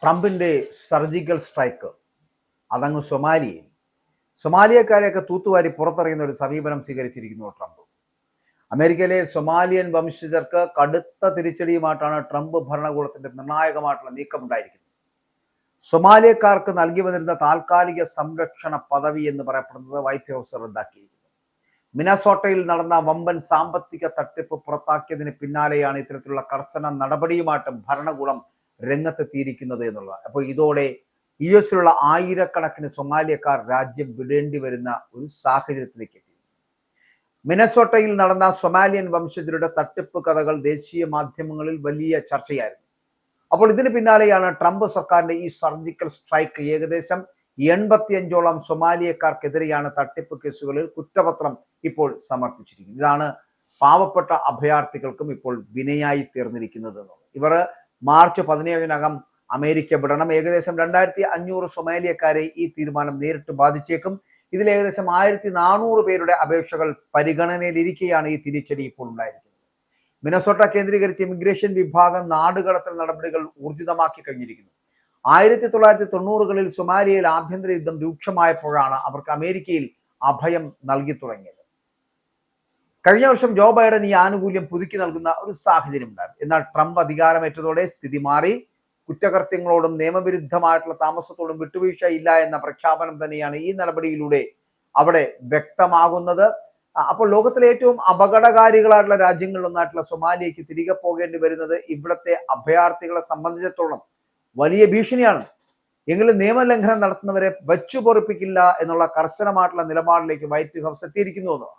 ട്രംപിന്റെ surgical strike അതങ്ങ് സൊമാലിയക്കാരെയൊക്കെ തൂത്തുവാരി പുറത്തറിയുന്ന ഒരു സമീപനം സ്വീകരിച്ചിരിക്കുന്നു ട്രംപ്. അമേരിക്കയിലെ സൊമാലിയൻ വംശജർക്ക് കടുത്ത തിരിച്ചടിയുമായിട്ടാണ് ട്രംപ് ഭരണകൂടത്തിന്റെ നിർണായകമായിട്ടുള്ള നീക്കമുണ്ടായിരിക്കുന്നത്. സൊമാലിയക്കാർക്ക് നൽകി വന്നിരുന്ന താൽക്കാലിക സംരക്ഷണ പദവി എന്ന് പറയപ്പെടുന്നത് വൈറ്റ് ഹൗസ് റദ്ദാക്കിയിരിക്കുന്നു. മിനസോട്ടയിൽ നടന്ന വമ്പൻ സാമ്പത്തിക തട്ടിപ്പ് പുറത്താക്കിയതിന് പിന്നാലെയാണ് ഇത്തരത്തിലുള്ള കർശന നടപടിയുമായിട്ടും ഭരണകൂടം രംഗത്തെത്തിയിരിക്കുന്നത് എന്നുള്ളത്. അപ്പോൾ ഇതോടെ US-ലുള്ള ആയിരക്കണക്കിന് സൊമാലിയക്കാർ രാജ്യം വിടേണ്ടി വരുന്ന ഒരു സാഹചര്യത്തിലേക്ക് എത്തി. മിനസോട്ടയിൽ നടന്ന സൊമാലിയൻ വംശജരുടെ തട്ടിപ്പ് കഥകൾ ദേശീയ മാധ്യമങ്ങളിൽ വലിയ ചർച്ചയായിരുന്നു. അപ്പോൾ ഇതിന് പിന്നാലെയാണ് ട്രംപ് സർക്കാരിന്റെ ഈ സർജിക്കൽ സ്ട്രൈക്ക്. ഏകദേശം 85ഓളം സൊമാലിയക്കാർക്കെതിരെയാണ് തട്ടിപ്പ് കേസുകളിൽ കുറ്റപത്രം ഇപ്പോൾ സമർപ്പിച്ചിരിക്കുന്നത്. ഇതാണ് പാവപ്പെട്ട അഭയാർത്ഥികൾക്കും ഇപ്പോൾ വിനയായി തീർന്നിരിക്കുന്നത്. ഇവർ മാർച്ച് 17-നകം അമേരിക്ക വിടണം. ഏകദേശം 2500 സൊമാലിയക്കാരെ ഈ തീരുമാനം നേരിട്ട് ബാധിച്ചേക്കും. ഇതിൽ ഏകദേശം 1400 പേരുടെ അപേക്ഷകൾ പരിഗണനയിലിരിക്കെയാണ് ഈ തിരിച്ചടി ഇപ്പോൾ ഉണ്ടായിരിക്കുന്നത്. മിനസോട്ട കേന്ദ്രീകരിച്ച് ഇമിഗ്രേഷൻ വിഭാഗം നാടുകടത്തൽ നടപടികൾ ഊർജിതമാക്കി കഴിഞ്ഞിരിക്കുന്നു. 1990-കളിൽ സൊമാലിയയിൽ ആഭ്യന്തര യുദ്ധം രൂക്ഷമായപ്പോഴാണ് അവർക്ക് അമേരിക്കയിൽ അഭയം നൽകി തുടങ്ങിയത്. കഴിഞ്ഞ വർഷം ജോ ബൈഡൻ ഈ ആനുകൂല്യം പുതുക്കി നൽകുന്ന ഒരു സാഹചര്യം ഉണ്ടായിരുന്നു. എന്നാൽ ട്രംപ് അധികാരമേറ്റതോടെ സ്ഥിതി മാറി. കുറ്റകൃത്യങ്ങളോടും നിയമവിരുദ്ധമായിട്ടുള്ള താമസത്തോടും വിട്ടുവീഴ്ച ഇല്ല എന്ന പ്രഖ്യാപനം തന്നെയാണ് ഈ നടപടിയിലൂടെ അവിടെ വ്യക്തമാകുന്നത്. അപ്പോൾ ലോകത്തിലെ ഏറ്റവും അപകടകാരികളായിട്ടുള്ള രാജ്യങ്ങളിലൊന്നായിട്ടുള്ള സൊമാലിയയ്ക്ക് തിരികെ പോകേണ്ടി വരുന്നത് ഇവിടുത്തെ അഭയാർത്ഥികളെ സംബന്ധിച്ചിടത്തോളം വലിയ ഭീഷണിയാണ്. എങ്കിലും നിയമലംഘനം നടത്തുന്നവരെ വച്ചു പൊറിപ്പിക്കില്ല എന്നുള്ള കർശനമായിട്ടുള്ള നിലപാടിലേക്ക് വൈറ്റ് ഹൗസ് എത്തിയിരിക്കുന്നു.